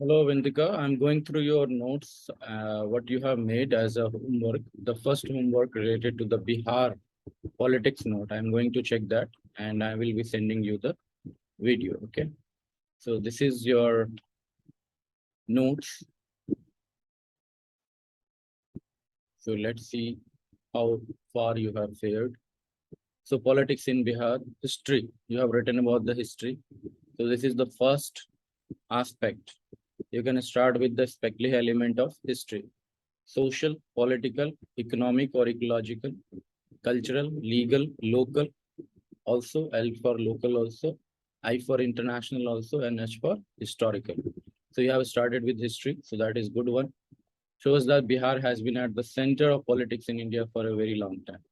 Hello, Vindika. I'm going through your notes, what you have made as a homework. The first homework related to the Bihar politics note. I'm going to check that and I will be sending you the video. Okay. So this is your notes. So let's see how far you have fared. So politics in Bihar, history. You have written about the history. So this is the first aspect. You can start with the speckly element of history. Social, political, economic or ecological, cultural, legal, local, also L for local also, I for international also, and H for historical. So you have started with history, so that is good one. Shows that Bihar has been at the center of politics in India for a very long time.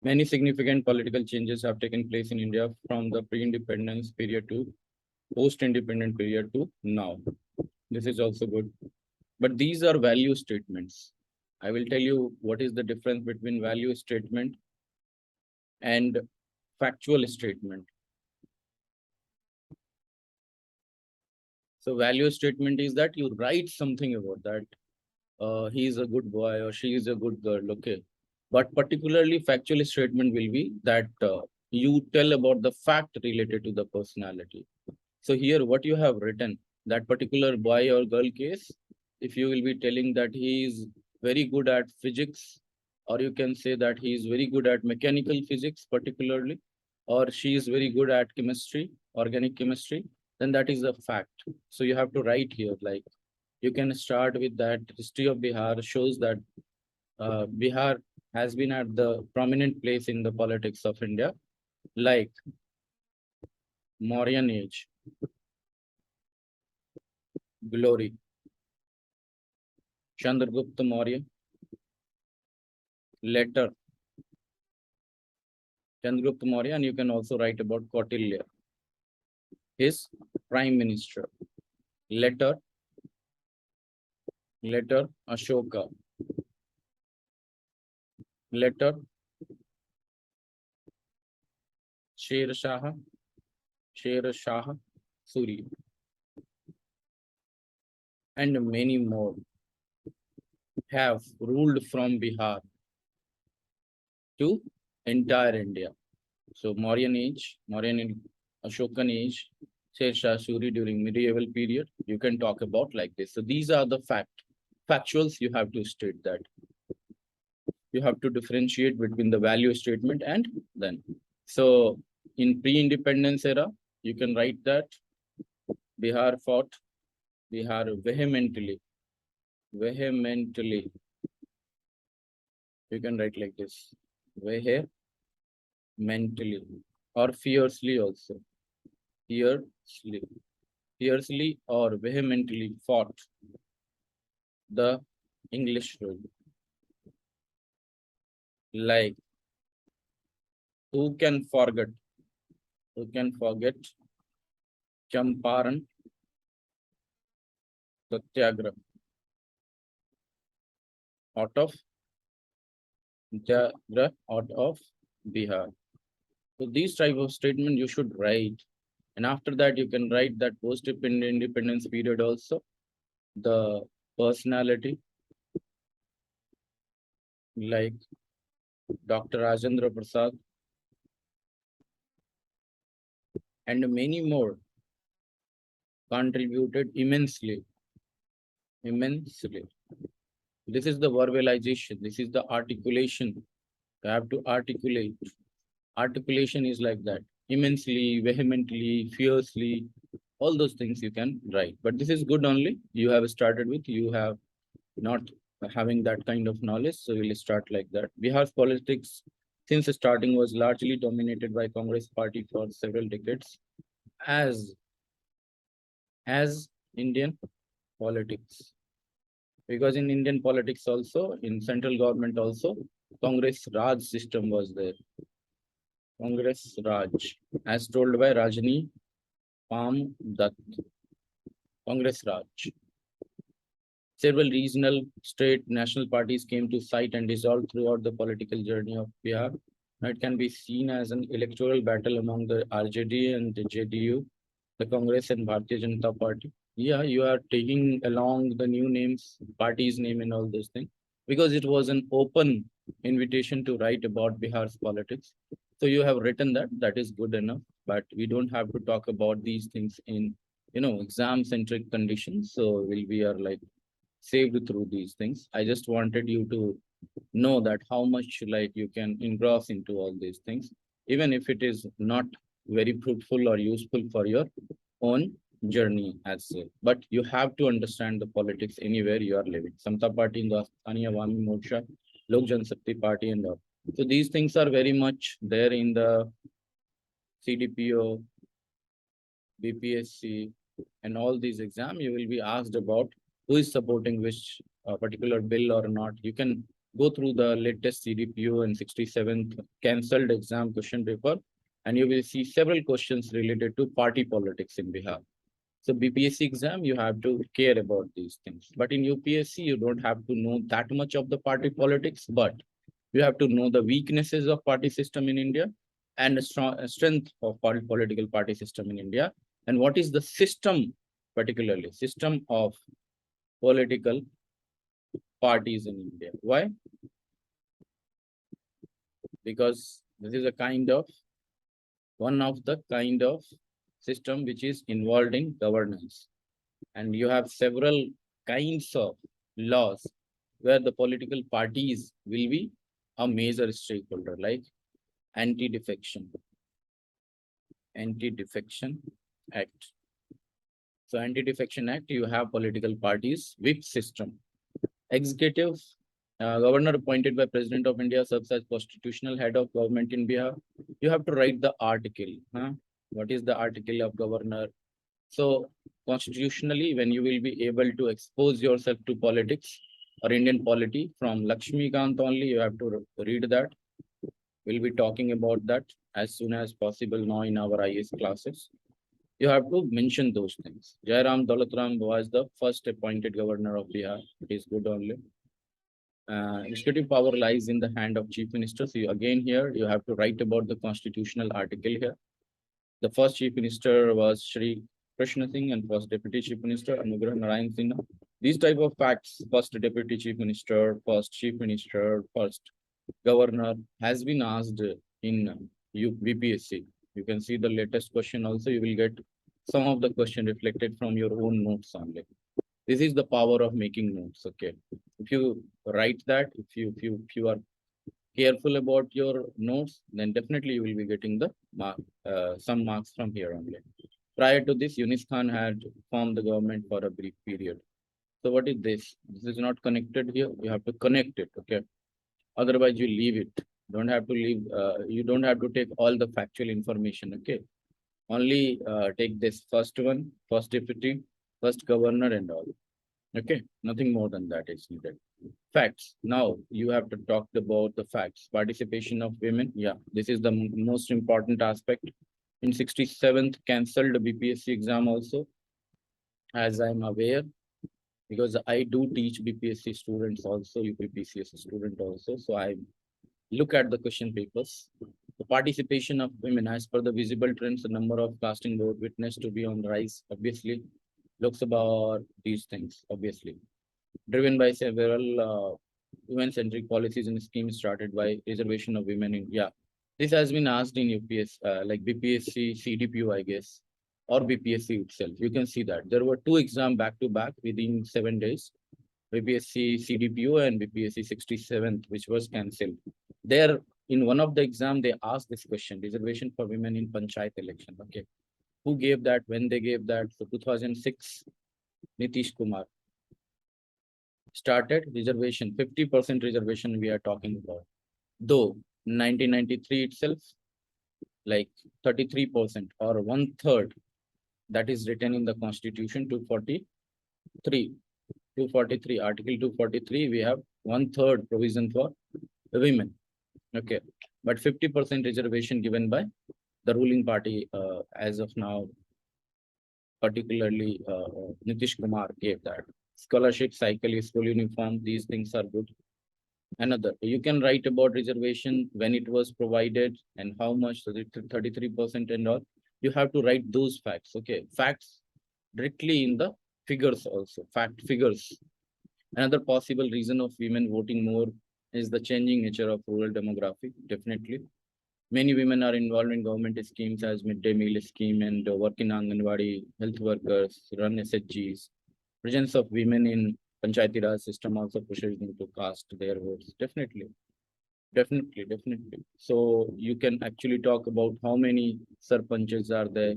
Many significant political changes have taken place in India from the pre-independence period to post-independent period to now. This is also good. But these are value statements. I will tell you what is the difference between value statement and factual statement. So value statement is that you write something about that. He is a good boy or she is a good girl. Okay. But particularly factual statement will be that you tell about the fact related to the personality. So here what you have written, that particular boy or girl case, if you will be telling that he is very good at physics, or you can say that he is very good at mechanical physics particularly, or she is very good at chemistry, organic chemistry, then that is a fact. So you have to write here, like you can start with that history of Bihar shows that Bihar has been at the prominent place in the politics of India, like Mauryan age, glory, Chandragupta Maurya, letter, Chandragupta Maurya, and you can also write about Kautilya, his prime minister, letter, Ashoka, letter, Sher Shah, Suri, and many more have ruled from Bihar to entire India. So Mauryan age, Ashokan age, Sher Shah Suri during medieval period, you can talk about like this. So these are the factuals you have to state that. You have to differentiate between the value statement and then. So in pre-independence era, you can write that Bihar fought, Bihar vehemently. You can write like this, vehemently or fiercely also. Fiercely or vehemently fought the English rule. Like, who can forget Champaran Satyagraha out of Bihar. So these type of statement you should write. And after that, you can write that post-independence period also, the personality, like Dr. Rajendra Prasad, and many more contributed immensely. This is the verbalization. This is the articulation. You have to articulate. Articulation is like that. Immensely, vehemently, fiercely, all those things you can write. But this is good only. You have started with, you have not having that kind of knowledge. So we'll start like that. Bihar's politics since starting was largely dominated by Congress party for several decades as Indian politics. Because in Indian politics also, in central government also, Congress Raj system was there. Congress Raj, as told by Rajni Palm Dutt. Congress Raj. Several regional, state, national parties came to sight and dissolved throughout the political journey of Bihar. It can be seen as an electoral battle among the RJD and the JDU, the Congress and Bharatiya Janata Party. Yeah, you are taking along the new names, party's name and all those things, because it was an open invitation to write about Bihar's politics. So you have written that, that is good enough, but we don't have to talk about these things in, exam-centric conditions. So we are like saved through these things. I just wanted you to know that how much like you can engross into all these things, even if it is not very fruitful or useful for your own journey as well. But you have to understand the politics anywhere you are living. Samta Party, Hindustani Awami Morcha, Lok Janshakti Party and all. So these things are very much there in the CDPO, BPSC, and all these exams. You will be asked about who is supporting which particular bill or not. You can go through the latest CDPO and 67th cancelled exam question paper, and you will see several questions related to party politics in Bihar. So BPSC exam, you have to care about these things. But in UPSC, you don't have to know that much of the party politics, but you have to know the weaknesses of party system in India and the strength of political party system in India. And what is the system, particularly system of political parties in India. Why? Because this is a one of the kind of system which is involved in governance. And you have several kinds of laws where the political parties will be a major stakeholder, like anti-defection, Anti-Defection Act. So Anti-Defection Act, you have political parties, whip system. Executive, governor appointed by President of India serves as constitutional head of government in Bihar. You have to write the article. What is the article of governor? So constitutionally, when you will be able to expose yourself to politics or Indian polity from Lakshmikant only, you have to read that. We'll be talking about that as soon as possible now in our IAS classes. You have to mention those things. Jairam Daulatram was the first appointed governor of Bihar. It is good only. Executive power lies in the hand of chief minister. So again here, you have to write about the constitutional article here. The first chief minister was Shri Krishna Singh and first deputy chief minister Anugrah Narayan Sinha. These type of facts, first deputy chief minister, first chief minister, first governor has been asked in UPSC. You can see the latest question also. You will get some of the question reflected from your own notes only. This is the power of making notes. Okay, if you write that, if you are careful about your notes, then definitely you will be getting the some marks from here only. Prior to this, Yunus Khan had formed the government for a brief period. So what is this? This is not connected here. You have to connect it. Okay. Otherwise, you leave it. Don't have to leave. You don't have to take all the factual information. Okay. Only take this first one, first deputy, first governor, and all. Okay. Nothing more than that is needed. Facts. Now you have to talk about the facts. Participation of women. Yeah, this is the most important aspect. In 67th cancelled BPSC exam also, as I'm aware, because I do teach BPSC students also, UPPCS student also. So I look at the question papers. The participation of women as per the visible trends, the number of casting vote witnessed to be on the rise, obviously. Looks about these things, obviously. Driven by several women-centric policies and schemes started by reservation of women in, yeah. This has been asked in UPS, like BPSC, CDPU, I guess, or BPSC itself. You can see that. There were two exams back to back within 7 days. BPSC CDPU and BPSC 67th, which was cancelled. There, in one of the exam, they asked this question, reservation for women in Panchayat election. Okay. Who gave that, when they gave that? So 2006, Nitish Kumar started reservation, 50% reservation we are talking about. Though 1993 itself, like 33% or 1/3, that is written in the constitution, 243, article 243, we have 1/3 provision for women. Okay, but 50% reservation given by the ruling party as of now, particularly Nitish Kumar gave that. Scholarship cycle, school uniform, these things are good. Another, you can write about reservation, when it was provided and how much, so 33% and all. You have to write those facts. Okay, facts directly in the figures also, fact figures. Another possible reason of women voting more is the changing nature of rural demography, definitely. Many women are involved in government schemes as midday meal scheme and work in Anganwadi, health workers, run SHGs. Presence of women in Panchayati Raj system also pushes them to cast their votes. Definitely, definitely, definitely. So you can actually talk about how many sarpanches are there,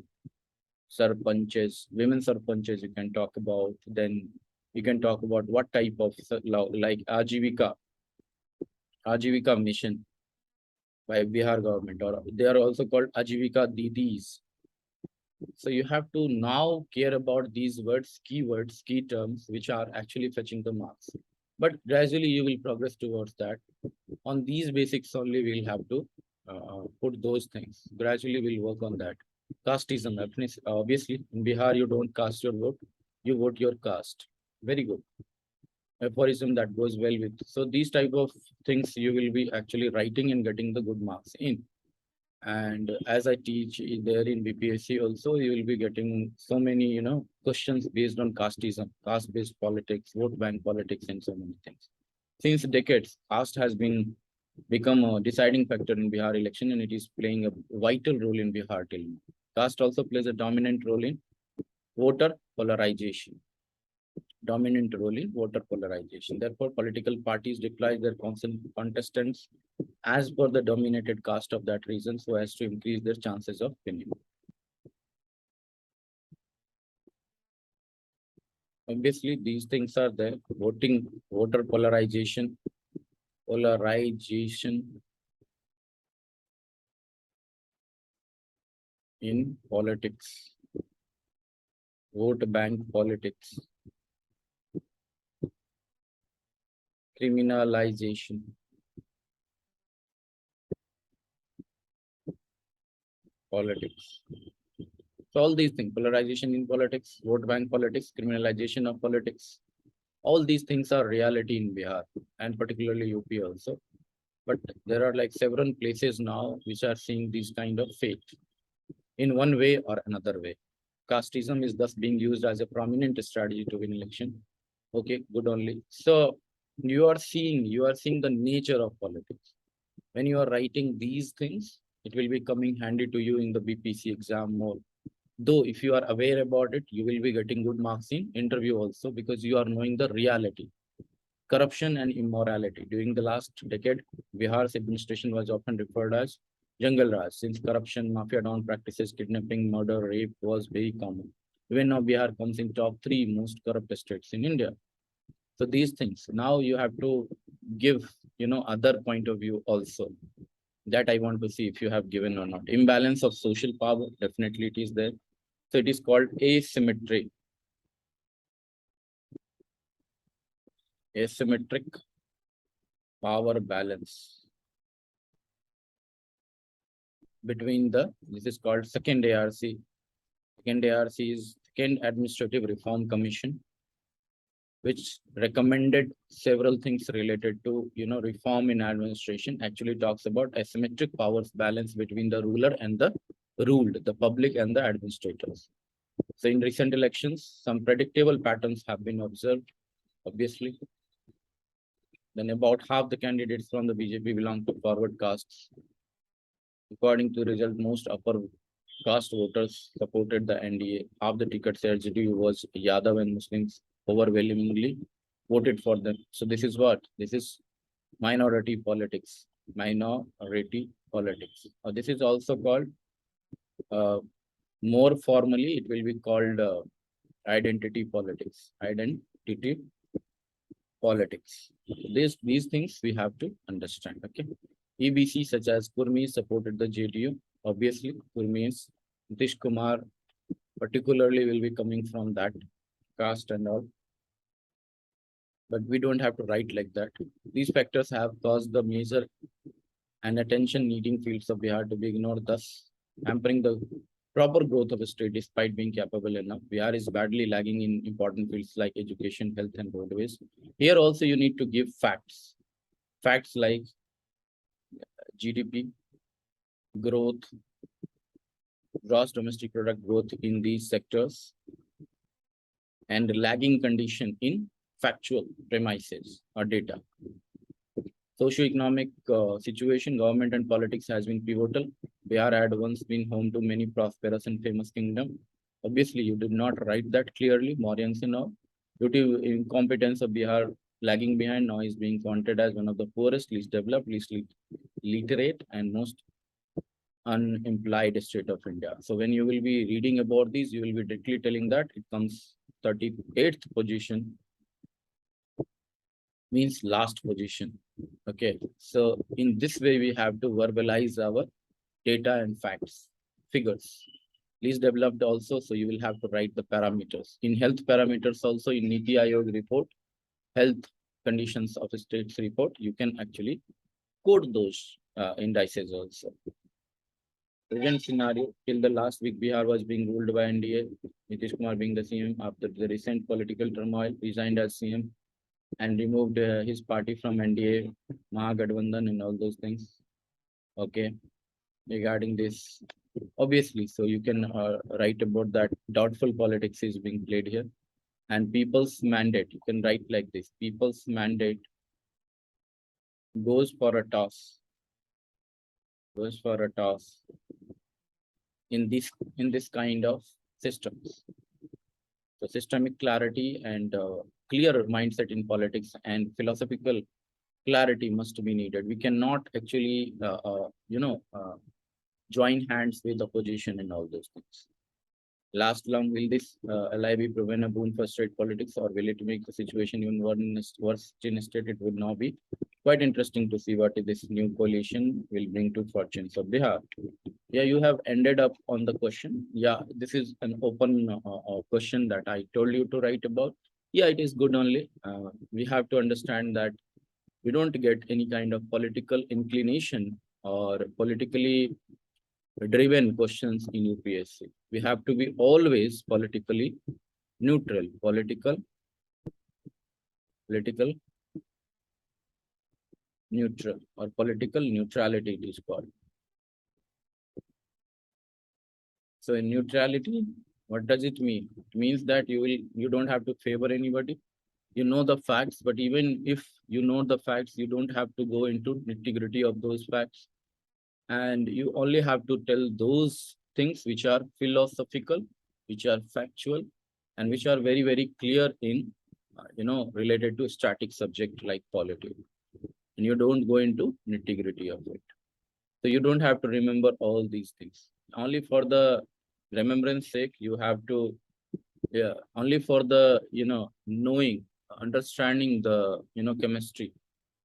sarpanches, women sarpanches you can talk about. Then you can talk about what type of like Ajivika mission by Bihar government, or they are also called Ajivika Didis. So you have to now care about these words, key terms, which are actually fetching the marks. But gradually you will progress towards that. On these basics only, we'll have to put those things. Gradually we'll work on that. Casteism, obviously, in Bihar, you don't cast your vote, you vote your caste. Very good. Aphorism that goes well with. So these type of things you will be actually writing and getting the good marks in. And as I teach there in BPSC also, you will be getting so many, questions based on casteism, caste-based politics, vote bank politics, and so many things. Since decades, caste has become a deciding factor in Bihar election, and it is playing a vital role in Bihar till now. Caste also plays a dominant role in voter polarization. Dominant role in voter polarization. Therefore, political parties deploy their contestants as per the dominated caste of that region so as to increase their chances of winning. Obviously, these things are there. Voter polarization in politics, vote bank politics, criminalization, politics. So all these things, polarization in politics, vote bank politics, criminalization of politics, all these things are reality in Bihar and particularly UP also. But there are like several places now which are seeing these kind of fate in one way or another way. Casteism is thus being used as a prominent strategy to win election. Okay, good only. So you are seeing the nature of politics. When you are writing these things, it will be coming handy to you in the BPC exam more. Though if you are aware about it, you will be getting good marks in interview also because you are knowing the reality. Corruption and immorality. During the last decade, Bihar's administration was often referred as Jungle Raj, since corruption, mafia down practices, kidnapping, murder, rape was very common. Even now, Bihar comes in top 3 most corrupt states in India. So these things, now you have to give, other point of view also. That I want to see if you have given or not. Imbalance of social power, definitely it is there. So it is called asymmetry. Asymmetric power balance between this is called second ARC. Second ARC is Second Administrative Reform Commission, which recommended several things related to, reform in administration. Actually talks about asymmetric powers balance between the ruler and the ruled, the public and the administrators. So in recent elections, some predictable patterns have been observed, obviously. Then about half the candidates from the BJP belong to forward castes. According to the result, most upper caste voters supported the NDA. Half the tickets LGD was Yadav and Muslims overwhelmingly voted for them. So this is what? This is minority politics. Minority politics. This is also called, more formally, it will be called identity politics. Identity politics. These things we have to understand. Okay. EBC such as Kurmi supported the JDU. Obviously, Kurmis, Nitish Kumar particularly will be coming from that caste and all. But we don't have to write like that. These factors have caused the major and attention needing fields of Bihar to be ignored, thus hampering the proper growth of a state despite being capable enough. Bihar is badly lagging in important fields like education, health, and roadways. Here also you need to give facts. Facts like GDP growth, gross domestic product growth in these sectors, and lagging condition in factual premises or data. Socioeconomic situation, government and politics has been pivotal. Bihar had once been home to many prosperous and famous kingdom. Obviously, you did not write that clearly, Mauryans and all. Due to incompetence of Bihar lagging behind, now is being counted as one of the poorest, least developed, least literate, and most unemployed state of India. So when you will be reading about these, you will be directly telling that it comes 38th position, means last position. Okay, so in this way, we have to verbalize our data and facts, figures. Least developed also, so you will have to write the parameters. In health parameters also, in Niti Aayog report, health conditions of a state's report, you can actually code those indices also. Present scenario, till the last week, Bihar was being ruled by NDA, Nitish Kumar being the CM. After the recent political turmoil, resigned as CM and removed his party from NDA, Mahagathbandhan and all those things. Okay, regarding this, obviously, so you can write about that doubtful politics is being played here. And people's mandate, you can write like this, people's mandate goes for a toss, in this kind of systems. So systemic clarity and clear mindset in politics and philosophical clarity must be needed. We cannot actually, join hands with opposition and all those things. Last long, will this ally be proven a boon for state politics, or will it make the situation even worse in state? It would now be quite interesting to see what this new coalition will bring to fortunes of Bihar. Yeah, you have ended up on the question. Yeah, this is an open question that I told you to write about. Yeah, it is good only. We have to understand that we don't get any kind of political inclination or politically driven questions in UPSC. We have to be always politically neutral, political neutral, or political neutrality it is called. So in neutrality, what does it mean? It means that you don't have to favor anybody. You know the facts, but even if you know the facts, you don't have to go into nitty-gritty of those facts. And you only have to tell those things which are philosophical, which are factual, and which are very, very clear in, related to static subject like polity. And you don't go into nitty-gritty of it. So you don't have to remember all these things. Only for the remembrance sake, you have to, only for the, knowing, understanding the, chemistry,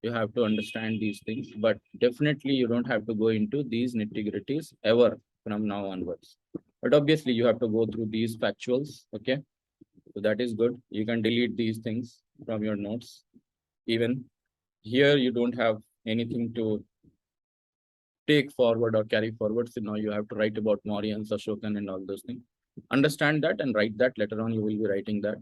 you have to understand these things, but definitely you don't have to go into these nitty-gritties ever from now onwards. But obviously you have to go through these factuals. Okay, so that is good. You can delete these things from your notes. Even here you don't have anything to take forward or carry forward, so now you have to write about Mauryans, Ashokan and all those things. Understand that and write that. Later on you will be writing that.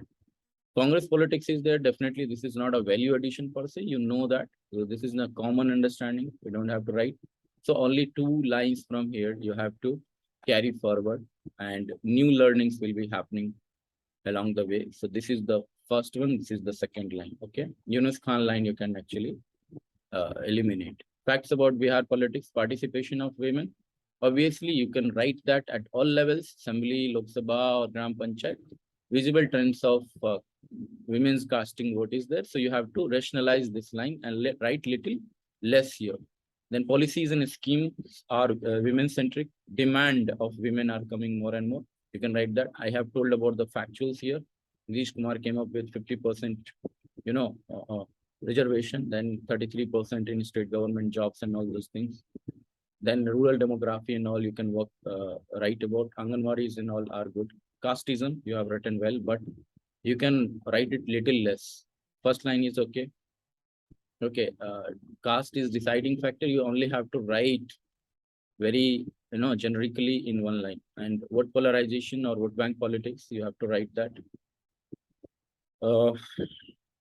Congress politics is there. Definitely, this is not a value addition per se. You know that. So this is a common understanding. You don't have to write. So only 2 lines from here you have to carry forward, and new learnings will be happening along the way. So this is the first one. This is the second line. Okay. Yunus Khan line you can actually eliminate. Facts about Bihar politics, participation of women. Obviously, you can write that at all levels, Assembly, Lok Sabha or Gram Panchayat. Visible trends of women's casting vote is there. So you have to rationalize this line and write little less here. Then policies and schemes are women-centric. Demand of women are coming more and more. You can write that. I have told about the factuals here. Nitish Kumar came up with 50%, reservation, then 33% in state government jobs and all those things. Then rural demography and all you can write about. Anganwadis and all are good. Casteism, you have written well, but you can write it little less. First line is okay. Okay, caste is deciding factor. You only have to write very, generically in one line. And vote polarization or vote bank politics, you have to write that.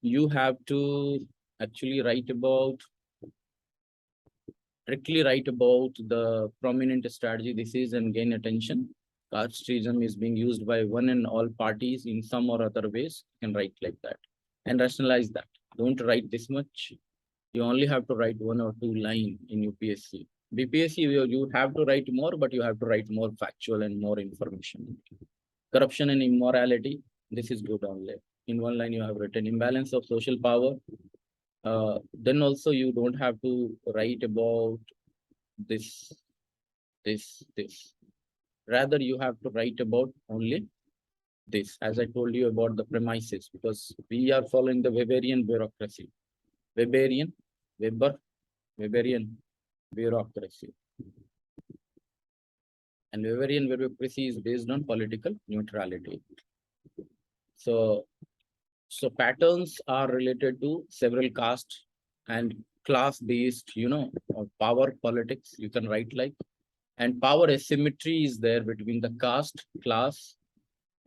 You have to actually directly write about the prominent strategy this is and gain attention. casteism is being used by one and all parties in some or other ways, you can write like that and rationalize that. Don't write this much. You only have to write 1 or 2 lines in UPSC. BPSC, you have to write more, but you have to write more factual and more information. Corruption and immorality, this is good only. In 1 line, you have written imbalance of social power. Then also you don't have to write about this, this. Rather, you have to write about only this, as I told you about the premises, because we are following the Weberian bureaucracy. Weberian bureaucracy. And Weberian bureaucracy is based on political neutrality. So patterns are related to several caste and class-based, power politics. You can write like, and power asymmetry is there between the caste, class,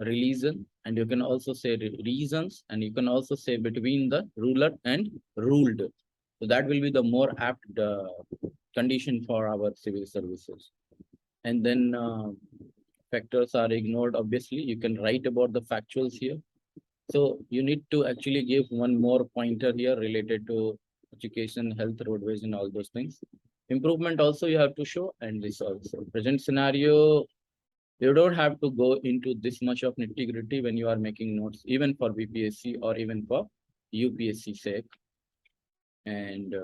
religion, and you can also say reasons, and you can also say between the ruler and ruled. So that will be the more apt condition for our civil services. And then factors are ignored. Obviously, you can write about the factuals here. So you need to actually give one more pointer here related to education, health, roadways, and all those things. Improvement also you have to show, and this also. Present scenario, you don't have to go into this much of nitty-gritty when you are making notes, even for BPSC or even for UPSC sake. And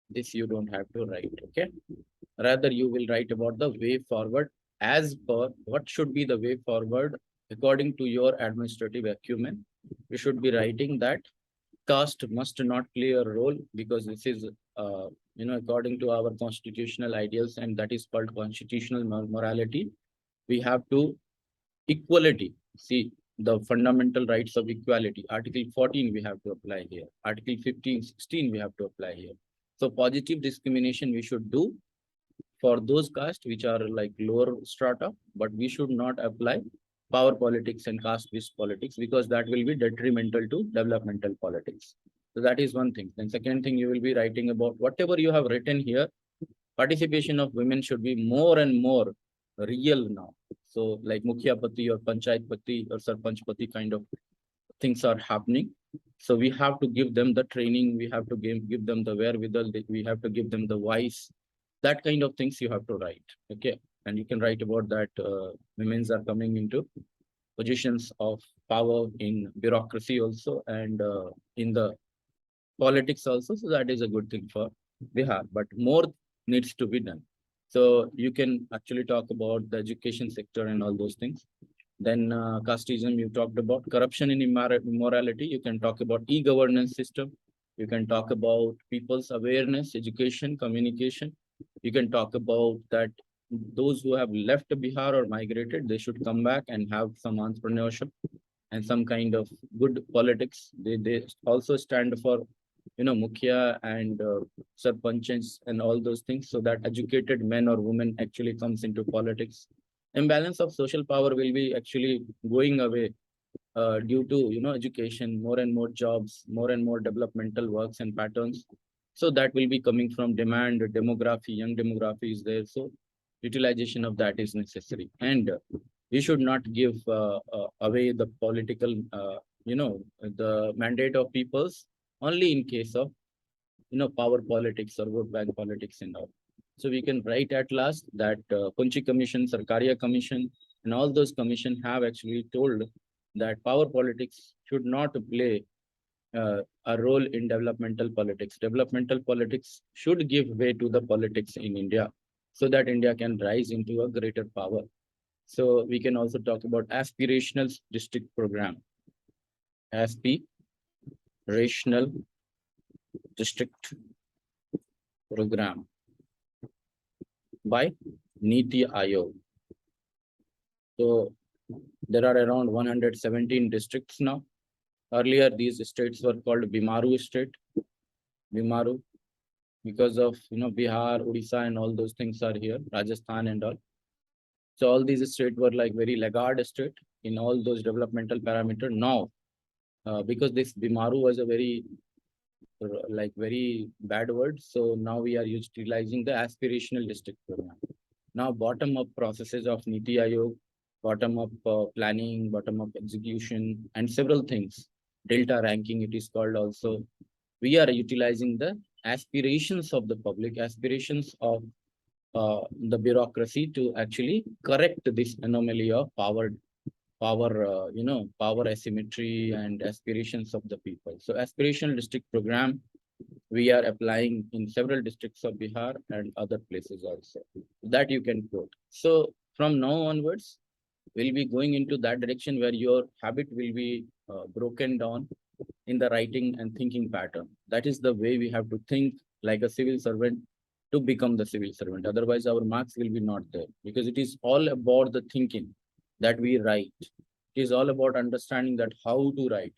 this you don't have to write, okay? Rather, you will write about the way forward as per what should be the way forward according to your administrative acumen. You should be writing that caste must not play a role because this is, according to our constitutional ideals, and that is called constitutional morality. We have to equality. See, the fundamental rights of equality. Article 14 we have to apply here. Article 15, 16 we have to apply here. So positive discrimination we should do for those castes which are like lower strata, but we should not apply power politics and caste-based politics because that will be detrimental to developmental politics. So that is one thing. Then second thing, you will be writing about whatever you have written here. Participation of women should be more and more real now. So like Mukhya Pati or Panchayat Pati or Sarpanch Pati kind of things are happening. So we have to give them the training. We have to give them the wherewithal. We have to give them the voice. That kind of things you have to write. Okay. And you can write about that women are coming into positions of power in bureaucracy also and in the politics also. So that is a good thing for Bihar, but more needs to be done. So you can actually talk about the education sector and all those things. Then casteism, you talked about corruption and immorality. You can talk about e-governance system. You can talk about people's awareness, education, communication. You can talk about that those who have left Bihar or migrated, they should come back and have some entrepreneurship and some kind of good politics. They also stand for, Mukhya and Sarpanchs and all those things so that educated men or women actually comes into politics. Imbalance of social power will be actually going away due to, education, more and more jobs, more and more developmental works and patterns. So that will be coming from demand, demography, young demography is there. So utilization of that is necessary. And we should not give away the political, the mandate of peoples only in case of, power politics or vote bank politics and all. So we can write at last that Punchi Commission, Sarkaria Commission, and all those commission have actually told that power politics should not play a role in developmental politics. Developmental politics should give way to the politics in India so that India can rise into a greater power. So we can also talk about aspirational district program. Aspirational district program by Niti Aayog. So there are around 117 districts now. Earlier, these states were called Bimaru state. Bimaru, because of, Bihar, Odisha, and all those things are here, Rajasthan and all. So all these states were like very laggard state in all those developmental parameters. Now, because this Bimaru was a very very bad word. So now we are utilizing the aspirational district program. Now, bottom-up processes of Niti Aayog, bottom-up planning, bottom-up execution, and several things. Delta ranking, it is called also. We are utilizing the aspirations of the public, aspirations of the bureaucracy to actually correct this anomaly of power asymmetry and aspirations of the people. So aspirational district program, we are applying in several districts of Bihar and other places also. That you can quote. So from now onwards, we'll be going into that direction where your habit will be broken down in the writing and thinking pattern. That is the way we have to think like a civil servant to become the civil servant. Otherwise, our marks will be not there, because it is all about the thinking that we write. It is all about understanding that how to write,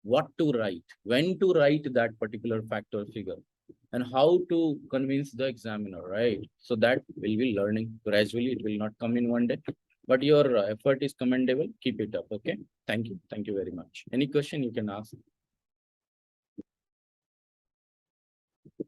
what to write, when to write that particular fact or figure, and how to convince the examiner, right? So that will be learning gradually. It will not come in one day, but your effort is commendable. Keep it up. Okay. Thank you. Thank you very much. Any question you can ask.